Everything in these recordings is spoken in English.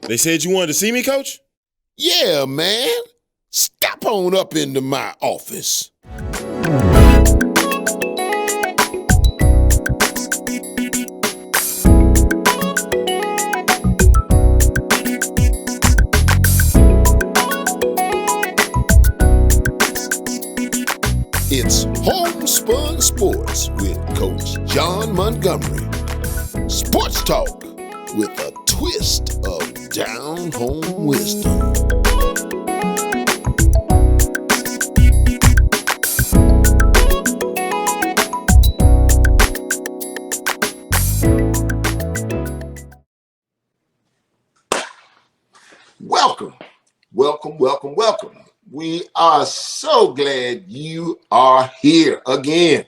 They said you wanted to see me, Coach? Yeah, man. Step on up into my office. It's Homespun Sports with Coach John Montgomery. Sports talk with a twist of down-home wisdom. Welcome. We are so glad you are here again.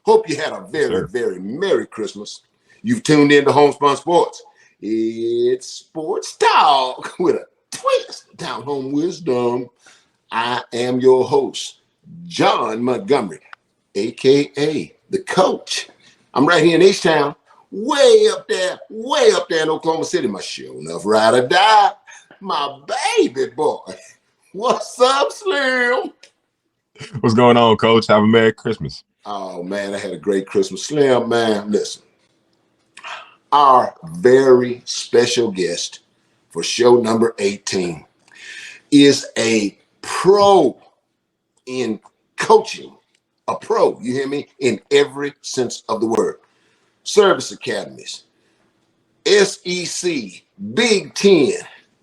Hope you had a very Merry Christmas. You've tuned in to Homespun Sports. It's sports talk with a twist of down-home wisdom. I am your host, John Montgomery, a.k.a. the Coach. I'm right here in H-Town, way up there in Oklahoma City. My show enough ride or die. My baby boy. What's up, Slim? What's going on, Coach? Have a Merry Christmas. Oh, man, I had a great Christmas. Slim, man, listen. Our very special guest for show number 18 is a pro in coaching. A pro, you hear me? In every sense of the word. Service academies, SEC, Big Ten.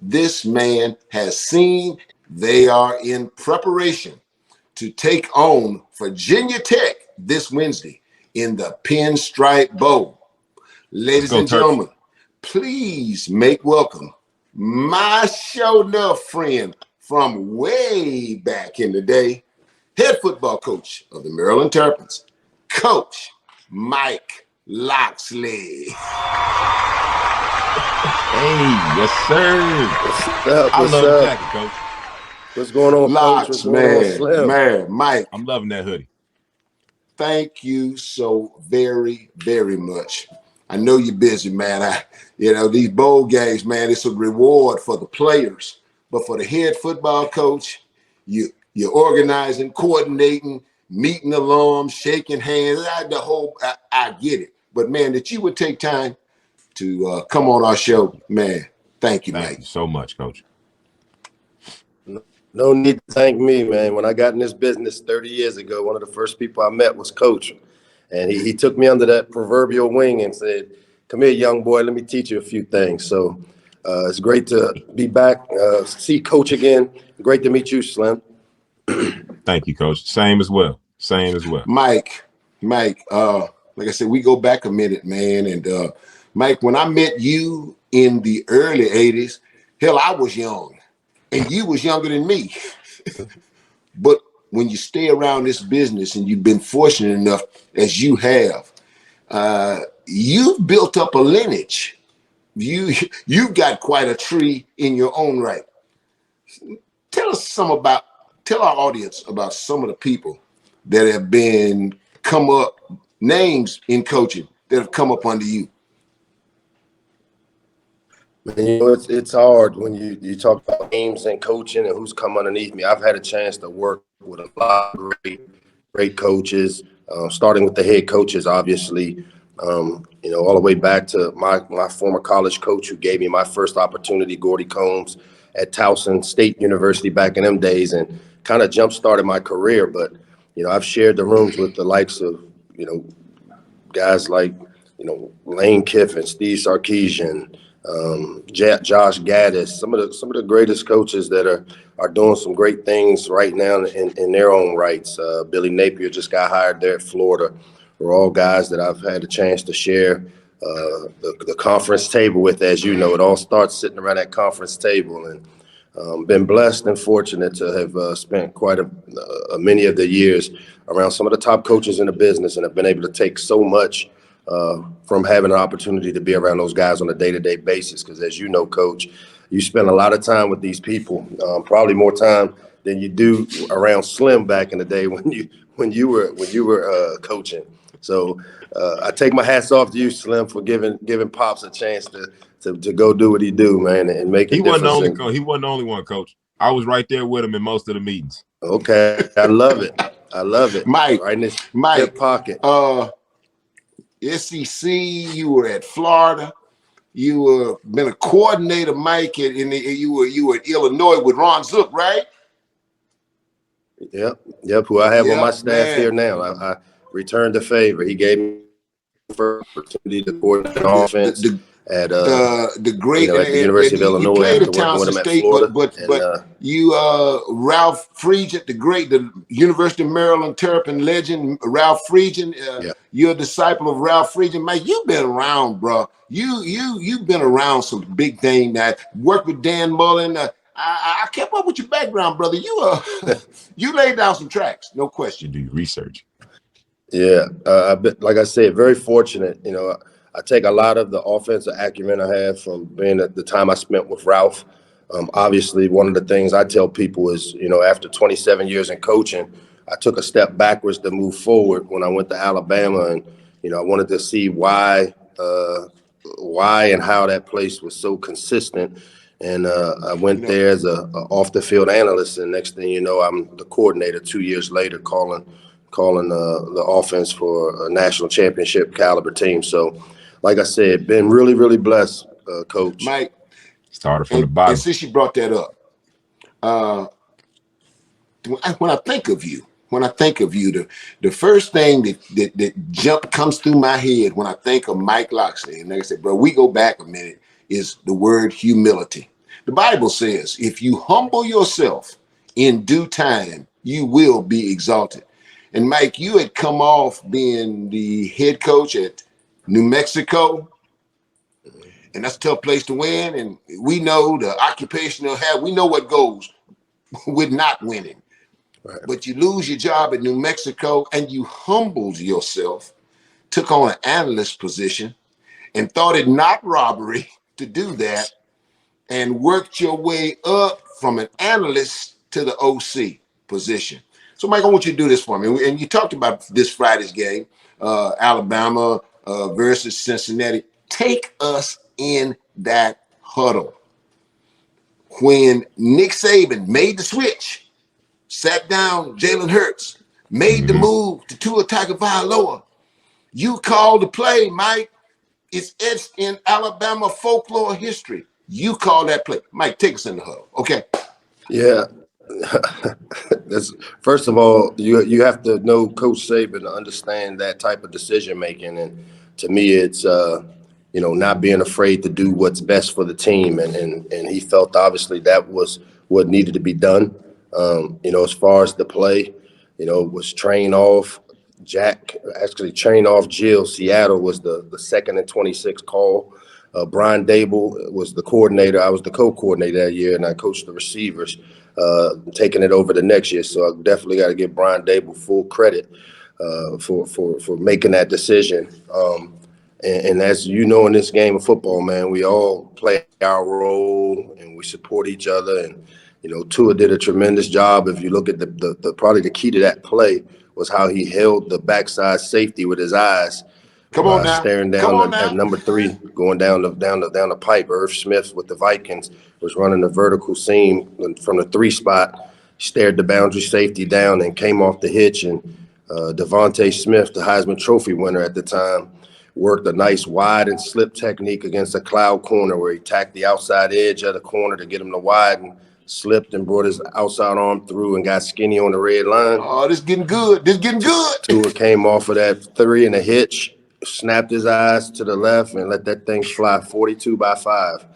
This man has seen they are in preparation to take on Virginia Tech this Wednesday in the Pinstripe Bowl. Ladies and gentlemen, please make welcome my show enough friend from way back in the day, head football coach of the Maryland Terrapins, Coach Mike Locksley. Hey, yes, sir. What's up? Jacket, Coach. What's going on, Locks, Coach? What's going on, man, Mike. I'm loving that hoodie. Thank you so very much. I know you're busy, man. These bowl games, man, it's a reward for the players, but for the head football coach, you're organizing, coordinating, meeting alums, shaking hands. I get it, but man, that you would take time to come on our show, man. Thank you, Mike. Thank you so much, Coach. No need to thank me, man. When I got in this business 30 years ago, one of the first people I met was Coach. And he took me under that proverbial wing and said, "Come here, young boy, let me teach you a few things." So it's great to be back, see Coach again. Great to meet you, Slim. Thank you, Coach. Same as well. Mike, like I said, we go back a minute, man. And Mike, when I met you in the early 80s, hell, I was young. And you was younger than me. But when you stay around this business and you've been fortunate enough as you have, you've built up a lineage. You've got quite a tree in your own right. Tell our audience about some of the people that have come up, names in coaching that have come up under you. Man, it's hard when you talk about names and coaching and who's come underneath me. I've had a chance to work with a lot of great coaches, starting with the head coaches, obviously, all the way back to my former college coach who gave me my first opportunity, Gordy Combs, at Towson State University back in them days, and kind of jump-started my career. But, I've shared the rooms with the likes of, guys like, Lane Kiffin, Steve Sarkisian, Josh Gaddis, some of the greatest coaches that are doing some great things right now in their own rights. Billy Napier just got hired there at Florida. We're all guys that I've had a chance to share the conference table with. As you know, it all starts sitting around that conference table, and been blessed and fortunate to have spent quite many of the years around some of the top coaches in the business, and have been able to take so much from having an opportunity to be around those guys on a day-to-day basis. Because as you know, Coach, you spend a lot of time with these people, probably more time than you do around Slim back in the day when you were coaching. So I take my hats off to you, Slim, for giving Pops a chance to go do what he do, man, and make a difference. He wasn't the only one, Coach. I was right there with him in most of the meetings. Okay, I love it. I love it. Mike, right in his Mike, hip pocket. SEC, you were at Florida. You were been a coordinator, Mike, and you were at Illinois with Ron Zook, right? Yep. Who I have on my staff here now. I returned the favor. He gave me the first opportunity to coordinate an offense at the great at the University of Illinois. You played after at working with Towson him at State, Florida. but you Ralph Friedgen, the University of Maryland Terrapin legend, Ralph Friedgen. You're a disciple of Ralph Friedgen, Mike. You've been around, bro. You've been around some big thing. That worked with Dan Mullen. I kept up with your background, brother. You laid down some tracks, no question. You do research. Yeah, like I said, very fortunate. I take a lot of the offensive acumen I have from being at the time I spent with Ralph. Obviously, one of the things I tell people is, after 27 years in coaching, I took a step backwards to move forward when I went to Alabama, and I wanted to see why and how that place was so consistent. And I went there as a off the field analyst, and next thing you know, I'm the coordinator 2 years later, calling the offense for a national championship caliber team. So, like I said, been really, really blessed, Coach. Mike, started from the bottom. And since you brought that up, when I think of you, the first thing that comes through my head when I think of Mike Loxley, and like I said, bro, we go back a minute, is the word humility. The Bible says, if you humble yourself in due time, you will be exalted. And Mike, you had come off being the head coach at New Mexico, and that's a tough place to win. And we know the occupational habit. We know what goes with not winning. Right. But you lose your job at New Mexico, and you humbled yourself, took on an analyst position, and thought it not robbery to do that, and worked your way up from an analyst to the OC position. So, Mike, I want you to do this for me. And you talked about this Friday's game, Alabama versus Cincinnati. Take us in that huddle. When Nick Saban made the switch, sat down Jalen Hurts, made the move to Tua Tagovailoa, you called the play, Mike. It's etched in Alabama folklore history. You call that play. Mike, take us in the huddle, okay? Yeah. First of all, you have to know Coach Saban to understand that type of decision making, and to me, it's not being afraid to do what's best for the team, and he felt obviously that was what needed to be done. As far as the play, was trained off Jill. Seattle was the 2nd and 26 call. Brian Dable was the coordinator. I was the co-coordinator that year, and I coached the receivers, taking it over the next year. So I definitely got to give Brian Dable full credit for making that decision. And as you know, in this game of football, man, we all play our role and we support each other. And Tua did a tremendous job. If you look at the probably the key to that play was how he held the backside safety with his eyes. Come on now. Staring down at number 3, going down the pipe. Irv Smith with the Vikings was running the vertical seam from the 3 spot. Stared the boundary safety down and came off the hitch. And Devontae Smith, the Heisman Trophy winner at the time, worked a nice wide and slip technique against a cloud corner where he tacked the outside edge of the corner to get him to widen, slipped and brought his outside arm through and got skinny on the red line. Oh, this getting good. Tua came off of that 3 and a hitch, snapped his eyes to the left and let that thing fly 42 by 5.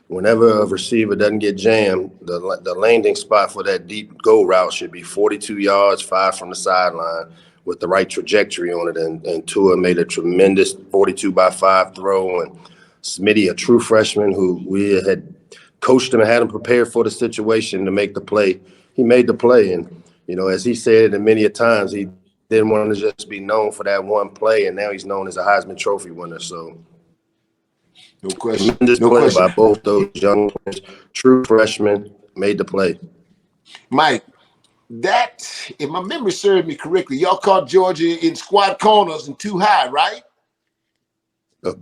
Whenever a receiver doesn't get jammed, the landing spot for that deep go route should be 42 yards, 5 from the sideline with the right trajectory on it. And Tua made a tremendous 42 by 5 throw. And Smitty, a true freshman who we had coached him and had him prepared for the situation to make the play. He made the play. And, as he said it many a times, he didn't want to just be known for that one play, and now he's known as a Heisman Trophy winner. So, no question. Tremendous play by both those young players. True freshmen made the play. Mike, that, if my memory serves me correctly, y'all caught Georgia in squad corners and too high, right? A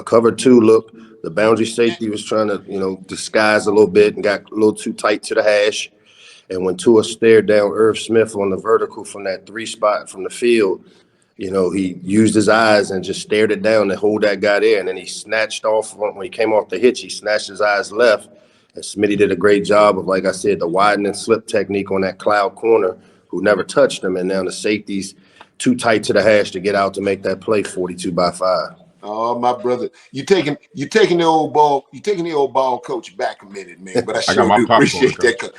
cover two look. The boundary safety was trying to, disguise a little bit and got a little too tight to the hash. And when Tua stared down Irv Smith on the vertical from that 3 spot from the field, he used his eyes and just stared it down to hold that guy there. And then he snatched off when he came off the hitch. He snatched his eyes left. And Smitty did a great job of, like I said, the widen and slip technique on that cloud corner, who never touched him. And now the safety's too tight to the hash to get out to make that play 42-5. Oh, my brother, you taking the old ball coach back a minute, man. But I sure do appreciate that. 'Cause,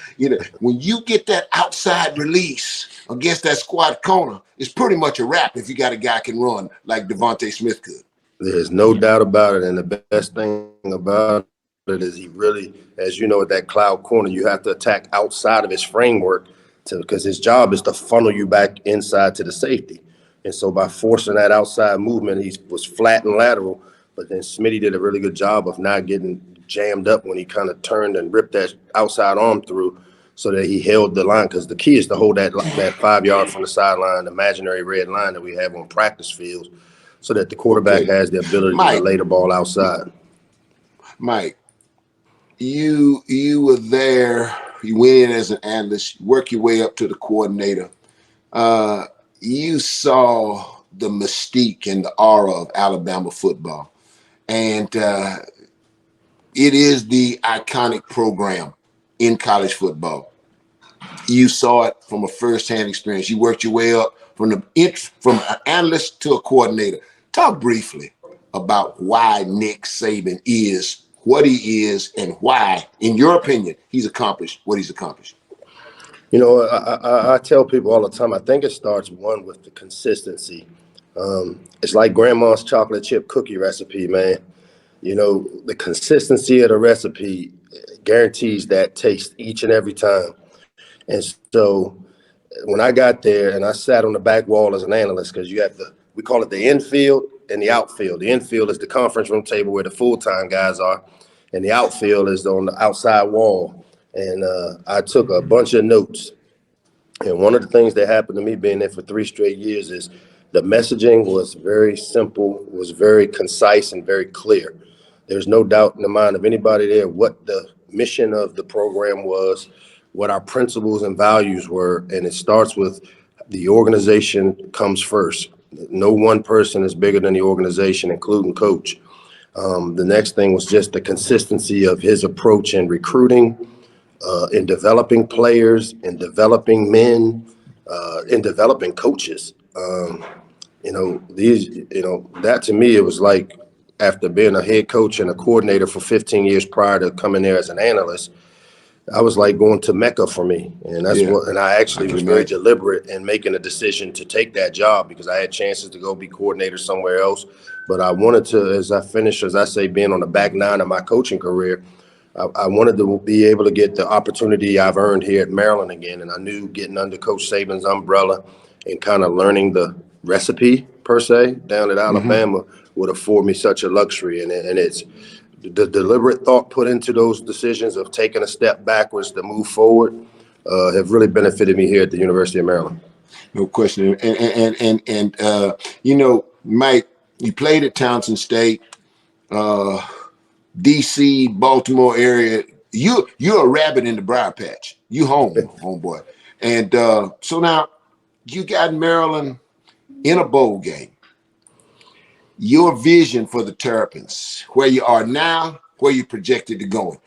when you get that outside release against that squad corner, it's pretty much a wrap if you got a guy can run like Devontae Smith could. There's no doubt about it. And the best thing about it is he really, as you know, at that cloud corner, you have to attack outside of his framework because his job is to funnel you back inside to the safety. And so by forcing that outside movement, he was flat and lateral. But then Smitty did a really good job of not getting jammed up when he kind of turned and ripped that outside arm through so that he held the line. Because the key is to hold that 5 yard from the sideline, the imaginary red line that we have on practice fields, so that the quarterback has the ability to lay the ball outside. Mike, you were there. You went in as an analyst, work your way up to the coordinator. You saw the mystique and the aura of Alabama football. And it is the iconic program in college football. You saw it from a firsthand experience. You worked your way up from an analyst to a coordinator. Talk briefly about why Nick Saban is what he is and why, in your opinion, he's accomplished what he's accomplished. I tell people all the time, I think it starts, one, with the consistency. It's like grandma's chocolate chip cookie recipe, man. The consistency of the recipe guarantees that taste each and every time. And so when I got there and I sat on the back wall as an analyst, because we call it the infield and the outfield. The infield is the conference room table where the full-time guys are, and the outfield is on the outside wall. And I took a bunch of notes. And one of the things that happened to me being there for 3 straight years is the messaging was very simple, was very concise, and very clear. There's no doubt in the mind of anybody there what the mission of the program was, what our principles and values were. And it starts with the organization comes first. No one person is bigger than the organization, including coach. The next thing was just the consistency of his approach in recruiting, in developing players, in developing men, in developing coaches. That to me, it was like after being a head coach and a coordinator for 15 years prior to coming there as an analyst, I was like going to Mecca for me. And and I actually was very deliberate in making a decision to take that job because I had chances to go be coordinator somewhere else. But I wanted to, as I say, being on the back nine of my coaching career, I wanted to be able to get the opportunity I've earned here at Maryland again. And I knew getting under Coach Saban's umbrella and kind of learning the recipe, per se, down at Alabama would afford me such a luxury. And it's the deliberate thought put into those decisions of taking a step backwards to move forward have really benefited me here at the University of Maryland. No question. And Mike, you played at Townsend State, DC, Baltimore area. You're a rabbit in the briar patch. You homeboy. And so now you got Maryland in a bowl game. Your vision for the Terrapins, where you are now, where you projected to going.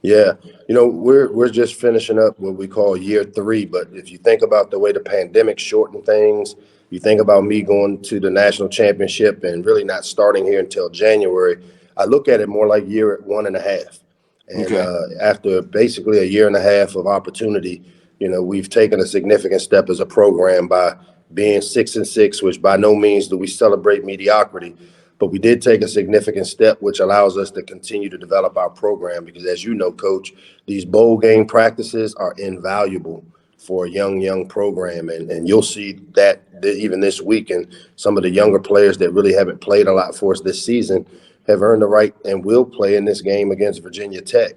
Yeah, we're just finishing up what we call year 3. But if you think about the way the pandemic shortened things, you think about me going to the national championship and really not starting here until January, I look at it more like year 1.5. And after basically a year and a half of opportunity, we've taken a significant step as a program by being 6-6, which by no means do we celebrate mediocrity. But we did take a significant step, which allows us to continue to develop our program because, as you know, Coach, these bowl game practices are invaluable for a young program. And you'll see that even this week. And some of the younger players that really haven't played a lot for us this season have earned the right and will play in this game against Virginia Tech.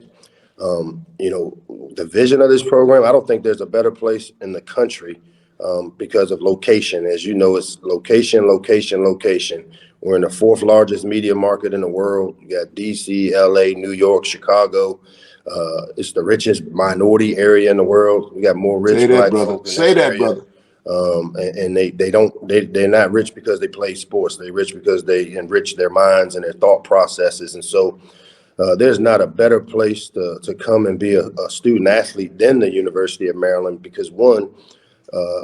The vision of this program, I don't think there's a better place in the country because of location. As you know, it's location, location, location. We're in the 4th largest media market in the world. You got DC, LA, New York, Chicago. It's the richest minority area in the world. We got more rich black folk in this area. And they're not rich because they play sports. They're rich because they enrich their minds and their thought processes. And so there's not a better place to come and be a student athlete than the University of Maryland, because one,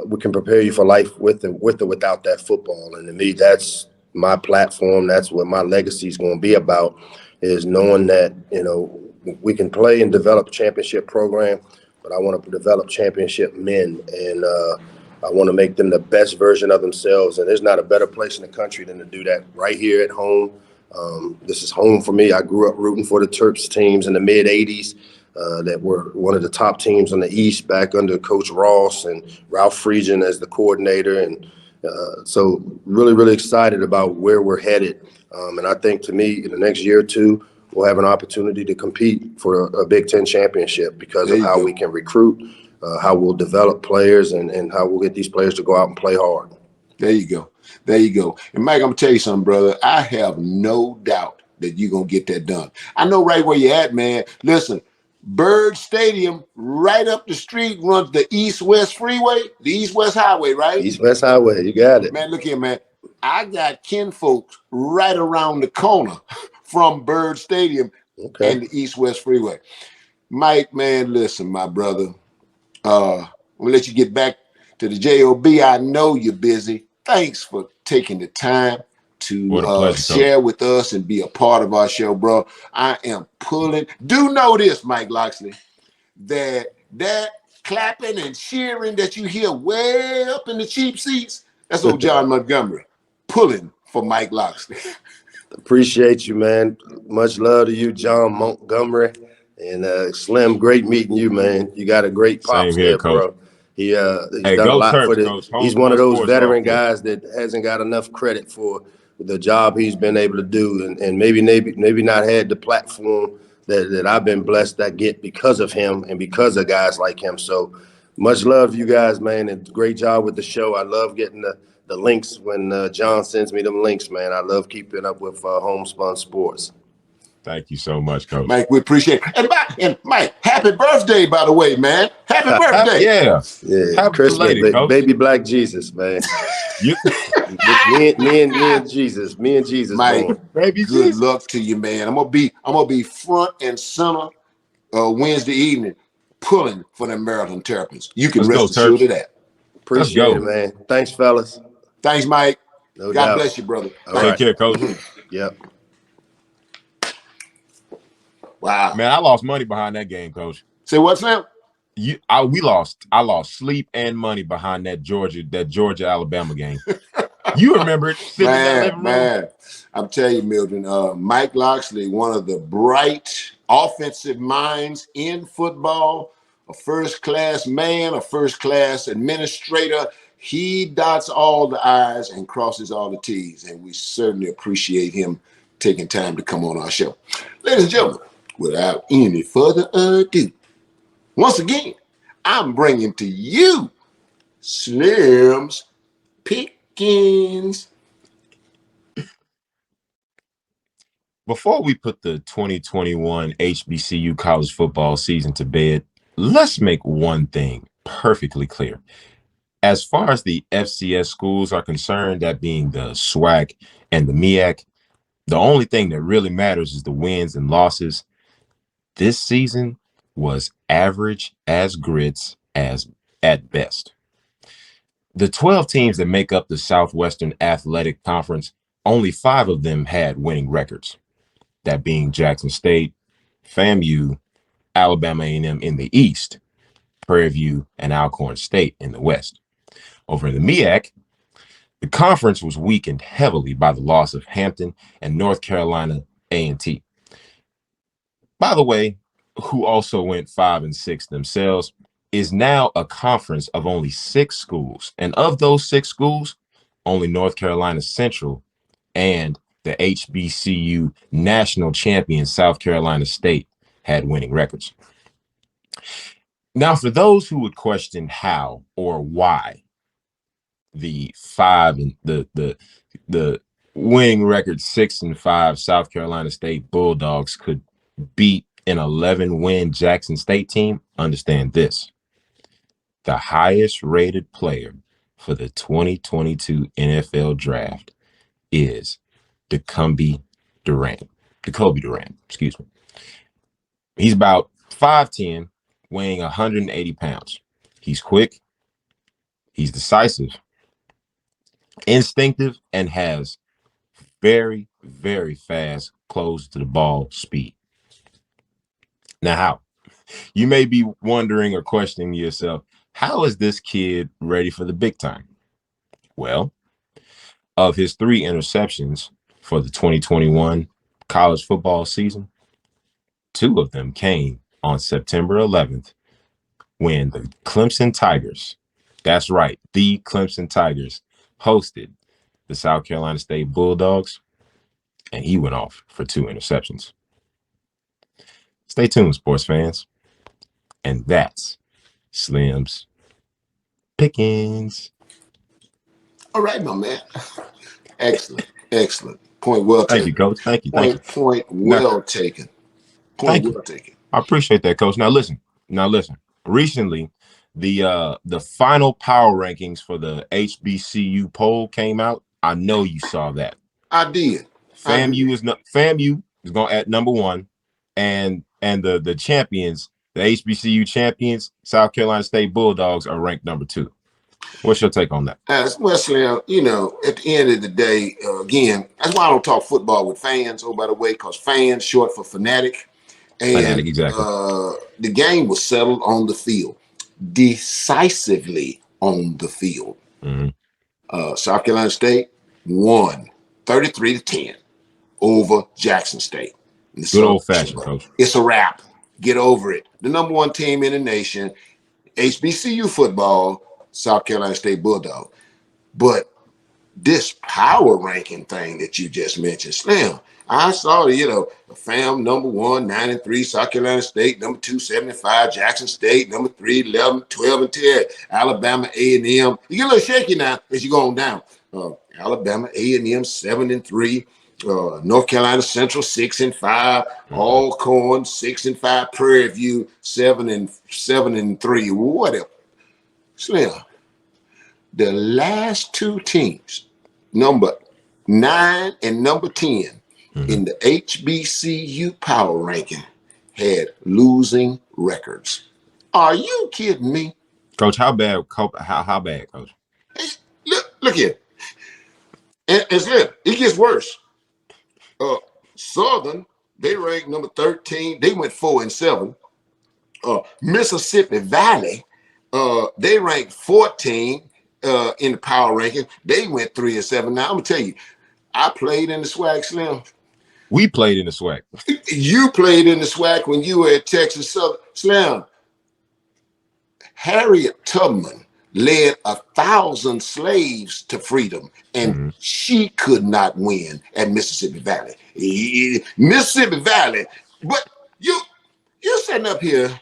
we can prepare you for life with or without that football. And to me, that's my platform. That's what my legacy is going to be about, is knowing that, we can play and develop a championship program, but I want to develop championship men, and I want to make them the best version of themselves. And there's not a better place in the country than to do that right here at home. This is home for me. I grew up rooting for the Terps teams in the mid 80s that were one of the top teams on the East back under Coach Ross and Ralph Friedgen as the coordinator. And so really, really excited about where we're headed. And I think, to me, in the next year or two, we'll have an opportunity to compete for a Big Ten championship because of how we can recruit, how we'll develop players, and how we'll get these players to go out and play hard. There you go. There you go. And Mike, I'm going to tell you something, brother. I have no doubt that you're going to get that done. I know right where you're at, man. Listen, Bird Stadium, right up the street, runs the East-West Freeway, the East-West Highway, right? East-West Highway, you got it. Man, look here, man. I got kinfolks right around the corner from Bird Stadium and the East-West Freeway. Mike, man, listen, my brother. I'm going to let you get back to the JOB. I know you're busy. Thanks for taking the time to share with us and be a part of our show, bro. I am pulling. Do know this, Mike Loxley, that clapping and cheering that you hear way up in the cheap seats, that's old John Montgomery pulling for Mike Loxley. Appreciate you, man. Much love to you, John Montgomery. And Slim, great meeting you, man. You got a great pops there, bro. He's done a lot for this. He's one of those veteran guys that hasn't got enough credit for the job he's been able to do, and maybe not had the platform that I've been blessed to get because of him and because of guys like him. So much love to you guys, man, and great job with the show. I love getting the links when John sends me them links, man. I love keeping up with Homespun Sports. Thank you so much, Coach. Mike, we appreciate it. And Mike, happy birthday, by the way, man. Happy birthday. Yeah. Happy Christmas, baby Black Jesus, man. me and Jesus. Mike, baby good Jesus. Luck to you, man. I'm gonna be front and center Wednesday evening pulling for the Maryland Terrapins. You can rest assured of that. Appreciate it, man. Thanks, fellas. Thanks, Mike. No God doubt. bless you, brother. Take care, Coach. Yep. Wow, man, I lost money behind that game, Coach. Say what's now? I lost sleep and money behind that Georgia Alabama game. You remember it, man. I'm telling you, Mildred, Mike Loxley, one of the bright offensive minds in football, a first-class man, a first-class administrator. He dots all the I's and crosses all the T's, and we certainly appreciate him taking time to come on our show. Ladies and gentlemen, without any further ado, once again, I'm bringing to you Slim's Pickings. Before we put the 2021 HBCU college football season to bed, let's make one thing perfectly clear. As far as the FCS schools are concerned, that being the SWAC and the MEAC, the only thing that really matters is the wins and losses. This season was average as grits as at best. The 12 teams that make up the Southwestern Athletic Conference, only 5 of them had winning records. That being Jackson State, FAMU, Alabama A&M in the East, Prairie View, and Alcorn State in the West. Over in the MEAC, the conference was weakened heavily by the loss of Hampton and North Carolina A&T. By the way, who also went 5-6 themselves, is now a conference of only 6 schools. And of those 6 schools, only North Carolina Central and the HBCU national champion South Carolina State had winning records. Now, for those who would question how or why the winning record 6-5 South Carolina State Bulldogs could beat an 11-win Jackson State team, understand this. The highest rated player for the 2022 NFL draft is Jacoby Durant, excuse me. He's about 5'10", weighing 180 pounds. He's quick, he's decisive, instinctive, and has very, very fast close to the ball speed. Now, how? You may be wondering or questioning yourself, how is this kid ready for the big time? Well, of his 3 interceptions for the 2021 college football season, 2 of them came on September 11th when the Clemson Tigers, that's right, the Clemson Tigers, hosted the South Carolina State Bulldogs, and he went off for 2 interceptions. Stay tuned, sports fans. And that's Slim's Pickens. All right, my man. Excellent. Excellent. Point well taken. Thank you, Coach. Thank you. Point well taken. Point well taken. I appreciate that, Coach. Now listen. Recently, the final power rankings for the HBCU poll came out. I know you saw that. I did. FAMU is going at number 1, and the champions, the HBCU champions, South Carolina State Bulldogs, are ranked number 2. What's your take on that? Well, Slim, at the end of the day, again, that's why I don't talk football with fans. Oh, by the way, because fans short for fanatic. And Fanatic, exactly. The game was settled on the field, decisively on the field. Mm-hmm. South Carolina State won 33-10 over Jackson State. Good old-fashioned, Coach. It's a wrap. Get over it. The number 1 team in the nation, HBCU football, South Carolina State Bulldog. But this power ranking thing that you just mentioned, Slim, I saw, the FAM number 1, 9-3, South Carolina State, number 2, 75, Jackson State, number 3, 11, 12, and 10, Alabama, A&M. You get a little shaky now as you go on down. Alabama, A&M, 7-3. North Carolina Central 6-5, Alcorn 6-5, Prairie View 7-3, whatever. Slim, the last 2 teams, number 9 and number 10 in the HBCU power ranking, had losing records. Are you kidding me, Coach? How bad? How bad, Coach? Hey, look here, and Slim, it gets worse. Southern, they ranked number 13. They went 4-7. Mississippi Valley, they ranked 14 in the power ranking. They went 3-7. Now I'm gonna tell you, I played in the SWAC, Slim. We played in the SWAC. You played in the SWAC when you were at Texas Southern. Slim, Harriet Tubman led 1,000 slaves to freedom, and she could not win at Mississippi Valley. Mississippi Valley, but you're sitting up here,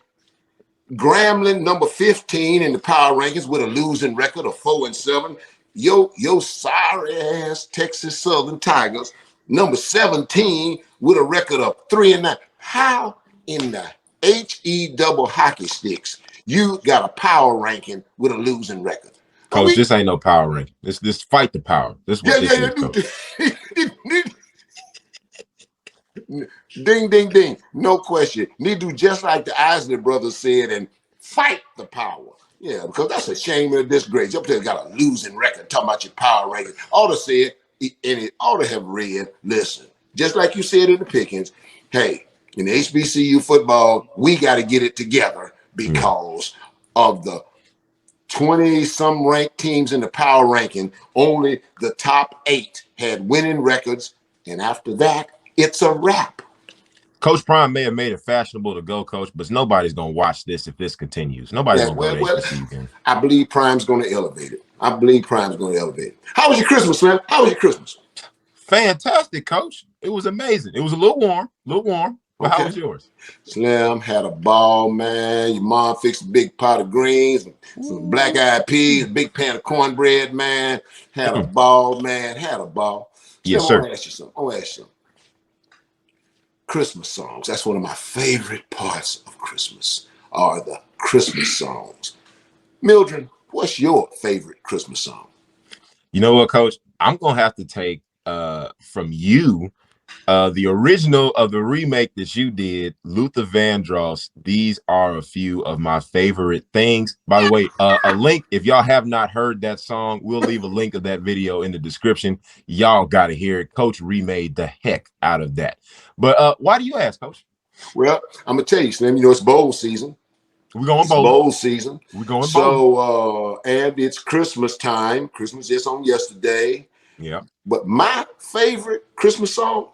Grambling, number 15 in the power rankings with a losing record of 4-7. Your sorry ass Texas Southern Tigers, number 17 with a record of 3-9. How in the HE double hockey sticks you got a power ranking with a losing record? Coach, this ain't no power ranking. This fight the power. This is what this is, Ding, ding, ding. No question. Need to do just like the Isley brothers said and fight the power. Yeah, because that's a shame and a disgrace. Up there got a losing record talking about your power ranking. Ought to say it, and it ought to have read, listen, just like you said in the Pickens, hey, in HBCU football, we got to get it together because of the 20-some ranked teams in the power ranking. Only the top 8 had winning records, and after that, it's a wrap. Coach Prime may have made it fashionable to go, Coach, but nobody's going to watch this if this continues. Nobody's going to go to HBCU again. I believe Prime's going to elevate it. How was your Christmas, man? How was your Christmas? Fantastic, Coach. It was amazing. It was a little warm. Well, how Okay. was yours? Slim had a ball, man. Your mom fixed a big pot of greens, some black-eyed peas, a big pan of cornbread, man. Had a ball, man. Had a ball. Yes, Slim, I sir. want to ask you something. I want to ask you something. Christmas songs. That's one of my favorite parts of Christmas are the Christmas songs. Mildred, what's your favorite Christmas song? You know what, Coach? I'm gonna have to take from you the original of the remake that you did, Luther Vandross. These are a few of my favorite things. By the way, a link, if y'all have not heard that song, we'll leave a link of that video in the description. Y'all got to hear it. Coach remade the heck out of that. But why do you ask, Coach? Well, I'm going to tell you, Slim, you know, it's bowl season. We're going It's bowling. bowl season. We're going so, bowling. And it's Christmas time. Christmas is on yesterday. Yeah. But my favorite Christmas song,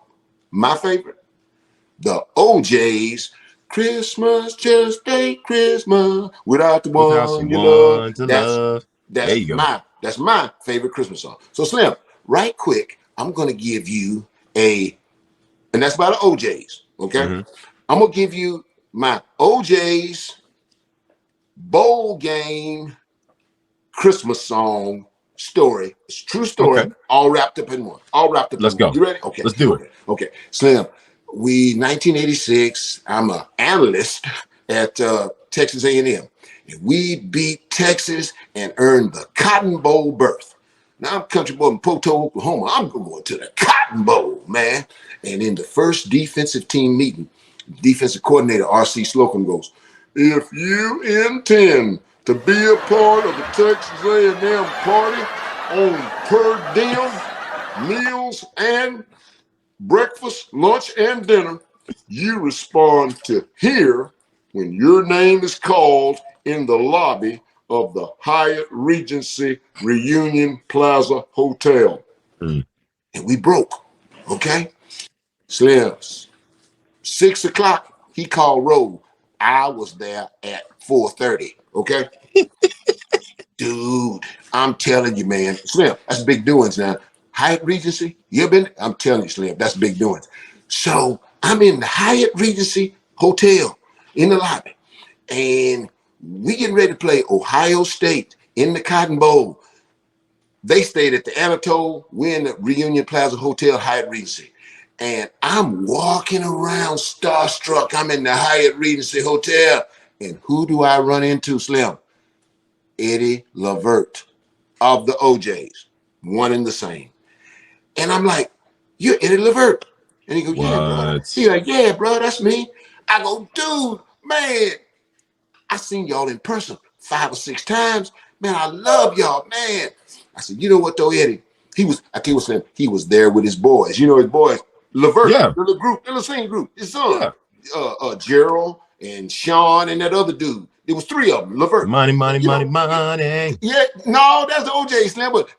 the OJ's Christmas just ain't Christmas without the Without one you love. someone to love. There you go. That's my favorite Christmas song. So Slim, right quick, I'm gonna give you and that's by the OJ's. Okay. Mm-hmm. I'm gonna give you my OJ's bowl game Christmas song story. It's a true story, Okay. all wrapped up in one. Let's go. You ready? Okay. Let's do it. Okay. Slim, 1986, I'm an analyst at Texas A&M. And we beat Texas and earned the Cotton Bowl berth. Now I'm country boy in Poto, Oklahoma. I'm going to the Cotton Bowl, man. And in the first defensive team meeting, defensive coordinator R.C. Slocum goes, if you intend to be a part of the Texas A&M party on per diem meals and breakfast, lunch, and dinner, you respond to here when your name is called in the lobby of the Hyatt Regency Reunion Plaza Hotel. And we broke, okay? Slims, 6 o'clock, he called roll. I was there at 4:30, okay? Dude, I'm telling you, man. Slim, that's big doings now. Hyatt Regency, you ever been? I'm telling you, Slim, that's big doings. So I'm in the Hyatt Regency Hotel in the lobby, and we getting ready to play Ohio State in the Cotton Bowl. They stayed at the Anatole. We're in the Reunion Plaza Hotel, Hyatt Regency. And I'm walking around starstruck. I'm in the Hyatt Regency Hotel. And who do I run into, Slim? Eddie Levert of the OJs, one and the same. And I'm like, you're Eddie Levert. And he goes, yeah, bro. He's like, yeah, bro, that's me. I go, dude, man, I seen y'all in person 5 or 6 times. Man, I love y'all, man. I said, you know what though, Eddie? I tell you what, he was there with his boys. You know his boys, Levert, yeah. the same group, his son, Gerald and Sean and that other dude. There was 3 of them, Levert. Money. Yeah, no, that's the OJ Slam, but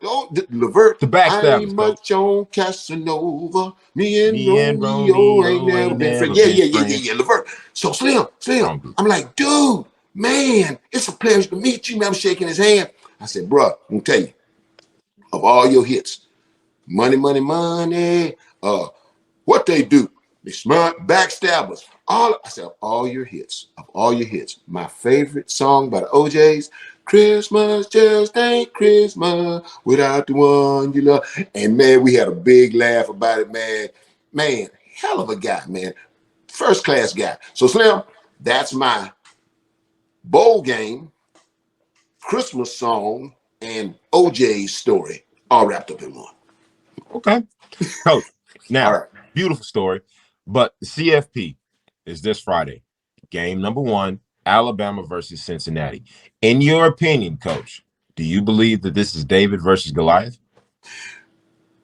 Levert, the backstabbers, ain't much on Casanova. Me and Romeo ain't never been friends. Yeah, Levert. So Slim, I'm like, dude, man, it's a pleasure to meet you, man. I'm shaking his hand. I said, bro, I'm gonna tell you, of all your hits, money, what they do, they smart backstabbers. I said, of all your hits, my favorite song by the OJs, Christmas just ain't Christmas without the one you love. And man, we had a big laugh about it, man. Man, hell of a guy, man. First class guy. So Slim, that's my bowl game, Christmas song, and OJ's story all wrapped up in one. Okay. Coach, now, beautiful story, but the CFP is this Friday. Game number 1, Alabama versus Cincinnati. In your opinion, Coach, do you believe that this is David versus Goliath?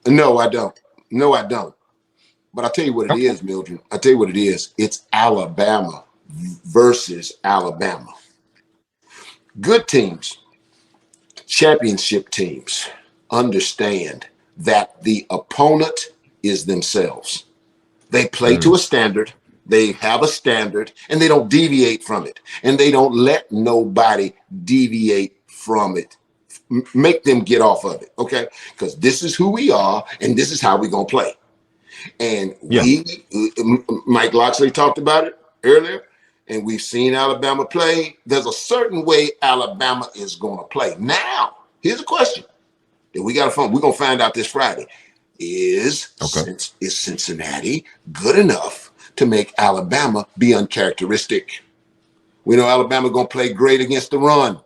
No, I don't. But I'll tell you what it is, Mildred. I'll tell you what it is. It's Alabama versus Alabama. Good teams, championship teams, understand that the opponent is themselves. They play to a standard. They have a standard, and they don't deviate from it. And they don't let nobody deviate from it. Make them get off of it, okay? Because this is who we are, and this is how we're going to play. And Yeah. Mike Locksley talked about it earlier, and we've seen Alabama play. There's a certain way Alabama is going to play. Now, here's a question that we got to find. We're going to find out this Friday. Is Cincinnati good enough to make Alabama be uncharacteristic? We know Alabama going to play great against the run.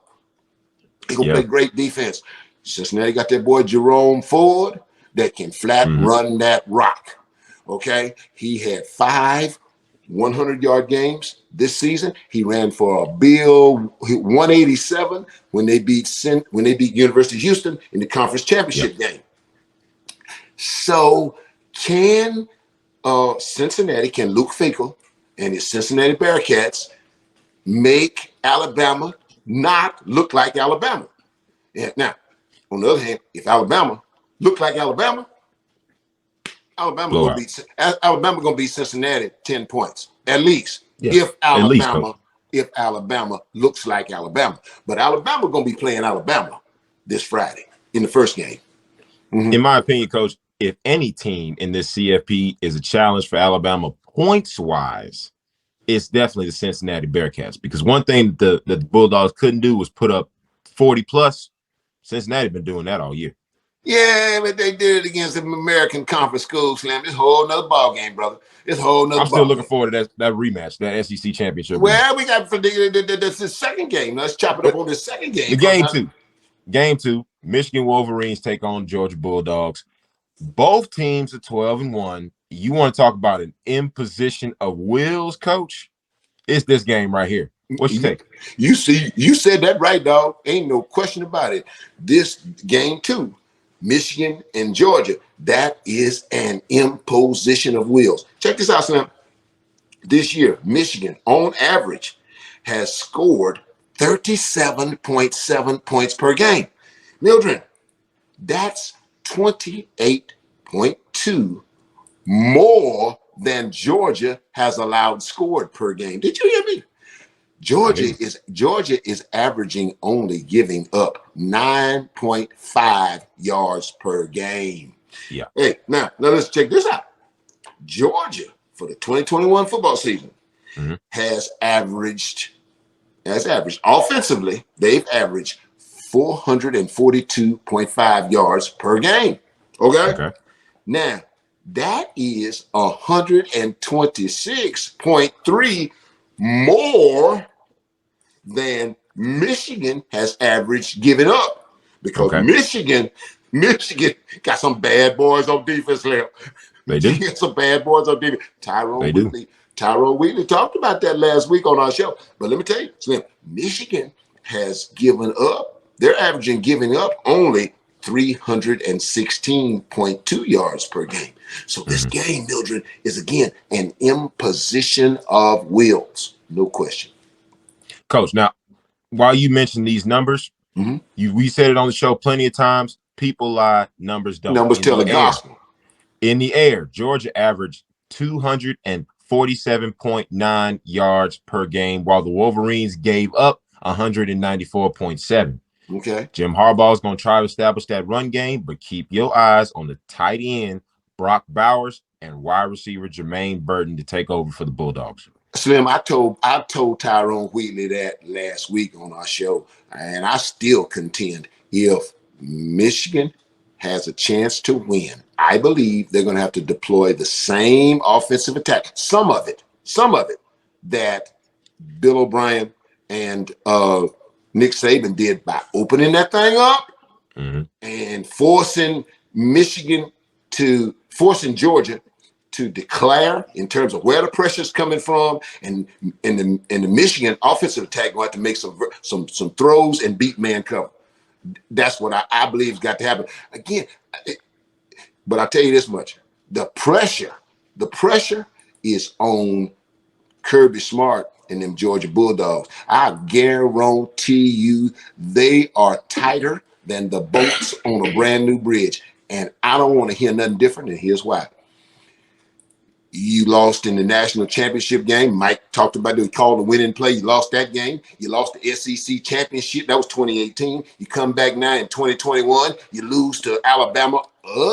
They're going to play great defense. Cincinnati got that boy Jerome Ford that can flat run that rock. Okay? He had 5 100-yard games this season. He ran for a Bill 187 when they beat University of Houston in the conference championship game. So can Cincinnati, can Luke Fickell and his Cincinnati Bearcats make Alabama not look like Alabama? Yeah. Now, on the other hand, if Alabama look like Alabama gonna beat Cincinnati 10 points at least. Yeah. If Alabama looks like Alabama, but Alabama gonna be playing Alabama this Friday in the first game. In my opinion, Coach, if any team in this CFP is a challenge for Alabama points-wise, it's definitely the Cincinnati Bearcats. Because one thing that the Bulldogs couldn't do was put up 40+. Cincinnati been doing that all year. Yeah, but they did it against the American Conference School Slam. It's a whole nother ball game, brother. It's a whole nother. I'm still looking forward to that rematch, that SEC championship. Well, we got for the second game. Let's chop it up on the second game. Game two, Michigan Wolverines take on Georgia Bulldogs. Both teams are 12-1. You want to talk about an imposition of wills, Coach? It's this game right here. What you take? You said that right, dog. Ain't no question about it. This game two, Michigan and Georgia, that is an imposition of wills. Check this out, Slim. This year, Michigan, on average, has scored 37.7 points per game. Mildred, that's 28.2 more than Georgia has allowed scored per game. Did you hear me? Georgia is averaging only giving up 9.5 yards per game. Yeah. Hey, now let's check this out. Georgia, for the 2021 football season, has averaged offensively, they've averaged 442.5 yards per game. Okay. Now, that is 126.3 more than Michigan has averaged giving up, because Michigan got some bad boys on defense now. They do. Got some bad boys on defense. Tyrone Wheatley talked about that last week on our show. But let me tell you, Slim, Michigan has given up. They're averaging giving up only 316.2 yards per game. So this game, Mildred, is again an imposition of wills. No question. Coach, now, while you mentioned these numbers, we said it on the show plenty of times. People lie, numbers don't. Numbers tell the gospel. In the air, Georgia averaged 247.9 yards per game, while the Wolverines gave up 194.7. Okay. Jim Harbaugh is going to try to establish that run game, but keep your eyes on the tight end, Brock Bowers, and wide receiver Jermaine Burton to take over for the Bulldogs. Slim, I told Tyrone Wheatley that last week on our show, and I still contend if Michigan has a chance to win, I believe they're going to have to deploy the same offensive attack, some of it that Bill O'Brien and Nick Saban did by opening that thing up and forcing Georgia to declare in terms of where the pressure's coming from, and the Michigan offensive attack going to have to make some throws and beat man cover. That's what I believe has got to happen again. But I'll tell you this much: the pressure is on Kirby Smart and them Georgia Bulldogs. I guarantee you they are tighter than the boats on a brand new bridge. And I don't want to hear nothing different, and here's why. You lost in the national championship game. Mike talked about it. He called the winning play. You lost that game. You lost the SEC championship. That was 2018. You come back now in 2021. You lose to Alabama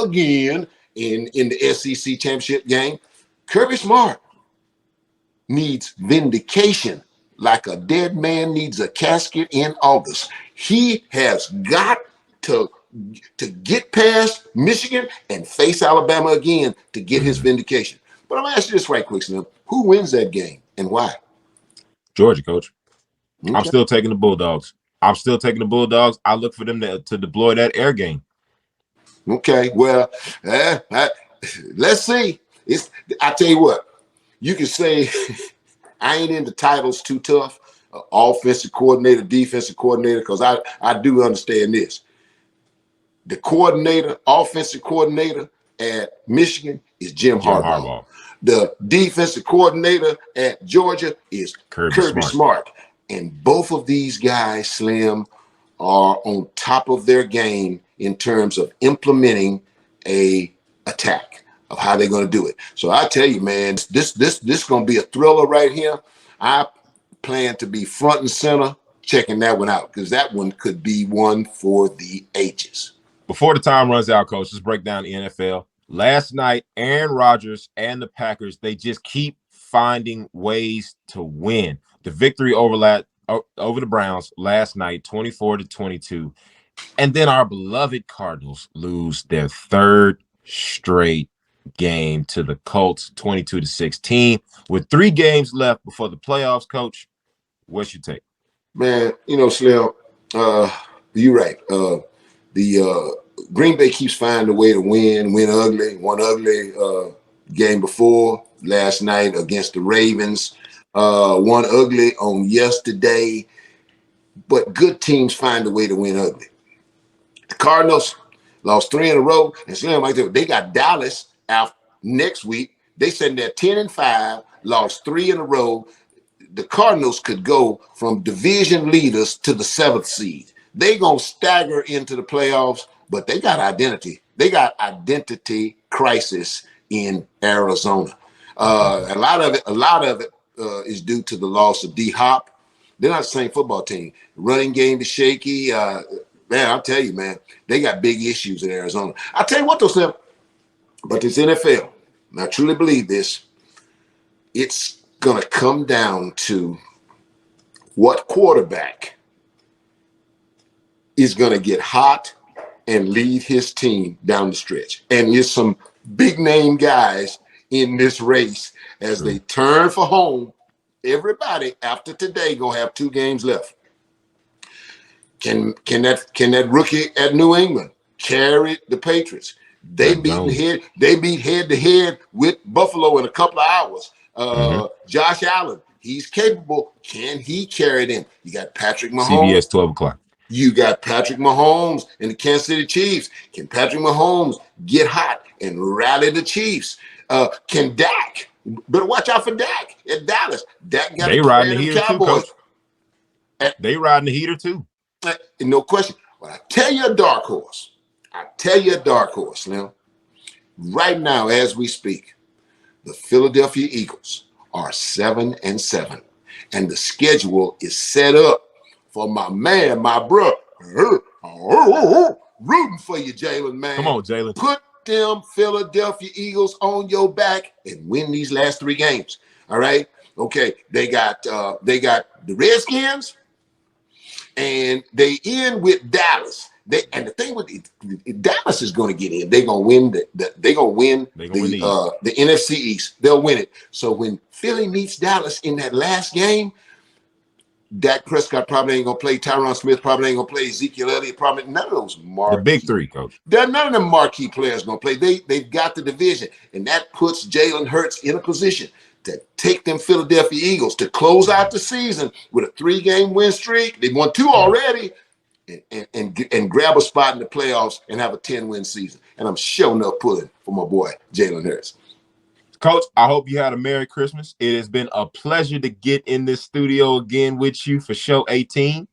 again. in the SEC championship game. Kirby Smart needs vindication like a dead man needs a casket in August. He has got to get past Michigan and face Alabama again to get his vindication. But I'm going to ask you this right quick, Slim. Who wins that game and why? Georgia, Coach. Okay. I'm still taking the Bulldogs. I look for them to deploy that air game. Okay, well, let's see. I tell you what, you can say I ain't into titles too tough, offensive coordinator, defensive coordinator, because I do understand this. The offensive coordinator at Michigan is Jim Harbaugh. The defensive coordinator at Georgia is Kirby Smart. And both of these guys, Slim, are on top of their game in terms of implementing a attack of how they're going to do it. So I tell you, man, this going to be a thriller right here. I plan to be front and center checking that one out because that one could be one for the ages. Before the time runs out, Coach, let's break down the NFL. Last night, Aaron Rodgers and the Packers, they just keep finding ways to win. The victory over the Browns last night, 24-22. And then our beloved Cardinals lose their third straight game to the Colts, 22-16. With 3 games left before the playoffs, Coach, what's your take? Man, Slim, you're right. The Green Bay keeps finding a way to win ugly. One ugly game before last night against the Ravens. One ugly on yesterday. But good teams find a way to win ugly. The Cardinals lost 3 in a row. And Slim, they got Dallas out next week. They sitting there 10-5, lost 3 in a row. The Cardinals could go from division leaders to the 7th seed. They gonna stagger into the playoffs, but they got identity. They got identity crisis in Arizona. A lot of it is due to the loss of D-Hop. They're not the same football team. Running game is shaky. Man, I'll tell you, man, they got big issues in Arizona. I'll tell you what, though, Slim, but this NFL, and I truly believe this, it's going to come down to what quarterback is going to get hot and lead his team down the stretch. And there's some big-name guys in this race as they turn for home. Everybody, after today, going to have 2 games left. Can that rookie at New England carry the Patriots? They beat head to head with Buffalo in a couple of hours. Josh Allen, he's capable. Can he carry them? You got Patrick Mahomes. CBS 12 o'clock. You got Patrick Mahomes and the Kansas City Chiefs. Can Patrick Mahomes get hot and rally the Chiefs? Can Dak? Better watch out for Dak at Dallas. Dak got they riding the heater Cowboys. too, Coach. They riding the heater too. No question. But I tell you a dark horse. Slim. Right now, as we speak, the Philadelphia Eagles are 7-7. And the schedule is set up for my man, my bro. Rooting for you, Jalen, man. Come on, Jalen. Put them Philadelphia Eagles on your back and win these last 3 games. All right. Okay. They got the Redskins, and they end with Dallas. And the thing with Dallas is going to get in. They're going to win the NFC East. They'll win it. So when Philly meets Dallas in that last game, Dak Prescott probably ain't going to play. Tyron Smith probably ain't going to play. Ezekiel Elliott probably none of those marquee. The big 3, Coach. None of them marquee players going to play. They've got the division, and that puts Jalen Hurts in a position to take them Philadelphia Eagles to close out the season with a 3-game win streak. They've won 2 already, and grab a spot in the playoffs and have a 10-win season. And I'm sure enough pulling for my boy Jalen Hurts. Coach, I hope you had a Merry Christmas. It has been a pleasure to get in this studio again with you for show 18.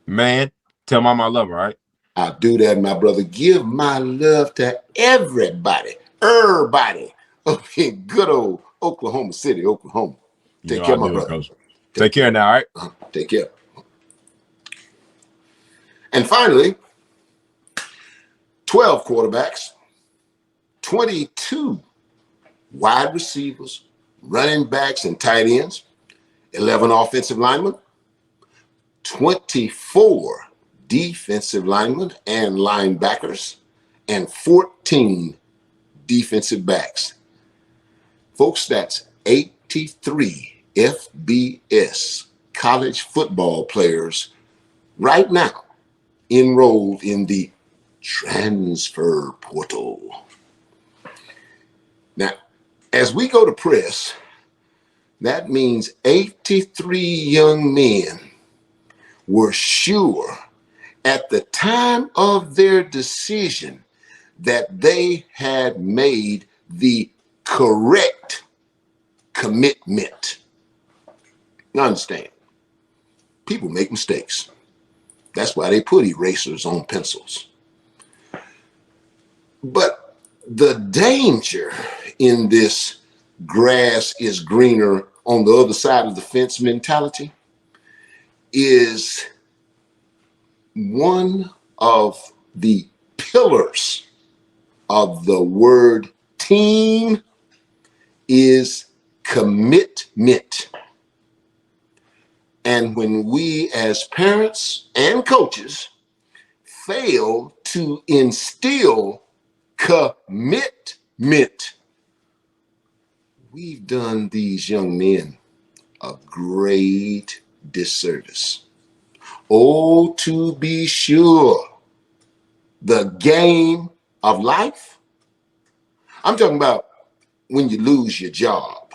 Man, tell Mom I love her, all right? I'll do that, my brother. Give my love to everybody up in good old Oklahoma City, Oklahoma. Take care, my brother. Coach. Take care now, all right? Take care. And finally, 12 quarterbacks 22 wide receivers, running backs, and tight ends, 11 offensive linemen, 24 defensive linemen and linebackers, and 14 defensive backs. Folks, that's 83 FBS college football players right now enrolled in the transfer portal. Now, as we go to press, that means 83 young men were sure at the time of their decision that they had made the correct commitment. You understand? People make mistakes. That's why they put erasers on pencils. But the danger in this grass is greener on the other side of the fence mentality is one of the pillars of the word team is commitment. And when we as parents and coaches fail to instill commitment, we've done these young men a great disservice. Oh, to be sure, the game of life, I'm talking about when you lose your job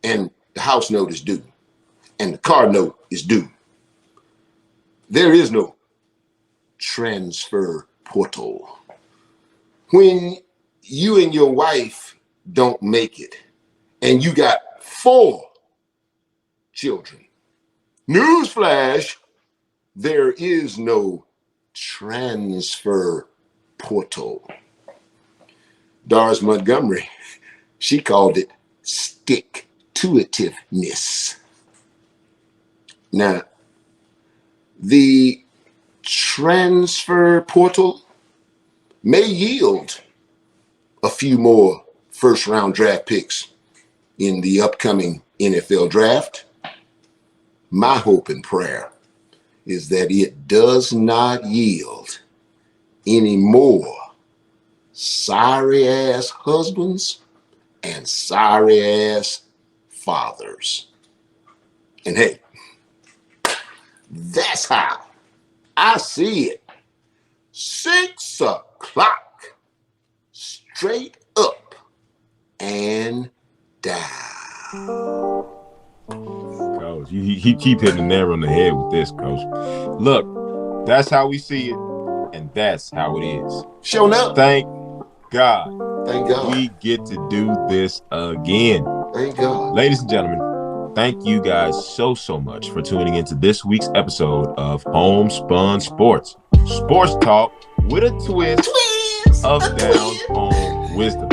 and the house note is due and the car note is due. There is no transfer portal. When you and your wife don't make it and you got 4 children, newsflash, there is no transfer portal. Doris Montgomery, she called it stick-to-itiveness. Now, the transfer portal may yield a few more first-round draft picks in the upcoming NFL draft. My hope and prayer is that it does not yield any more sorry-ass husbands and sorry-ass fathers. And hey, that's how I see it. 6 o'clock, straight up and down. Coach, he keep hitting the nail on the head with this, Coach. Look, that's how we see it, and that's how it is. Showing up. Thank God. Thank God. We get to do this again. Thank God. Ladies and gentlemen, thank you guys so much for tuning into this week's episode of Homespun Sports. Sports talk with a twist of down-home wisdom.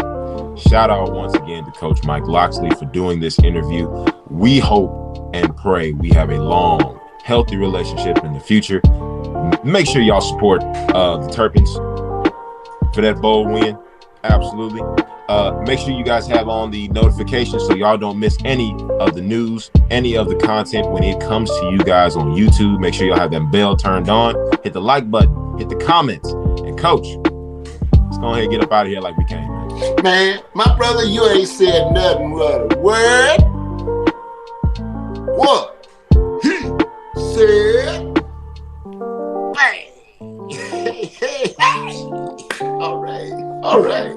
Shout out once again to Coach Mike Loxley for doing this interview. We hope and pray we have a long, healthy relationship in the future. Make sure y'all support the Terrapins for that bowl win. Absolutely. Make sure you guys have on the notifications so y'all don't miss any of the news, any of the content when it comes to you guys on YouTube. Make sure y'all have that bell turned on. Hit the like button. Hit the comments. And Coach, let's go ahead and get up out of here like we came, man. Man, my brother, you ain't said nothing but a word. What he said. Bang. All right.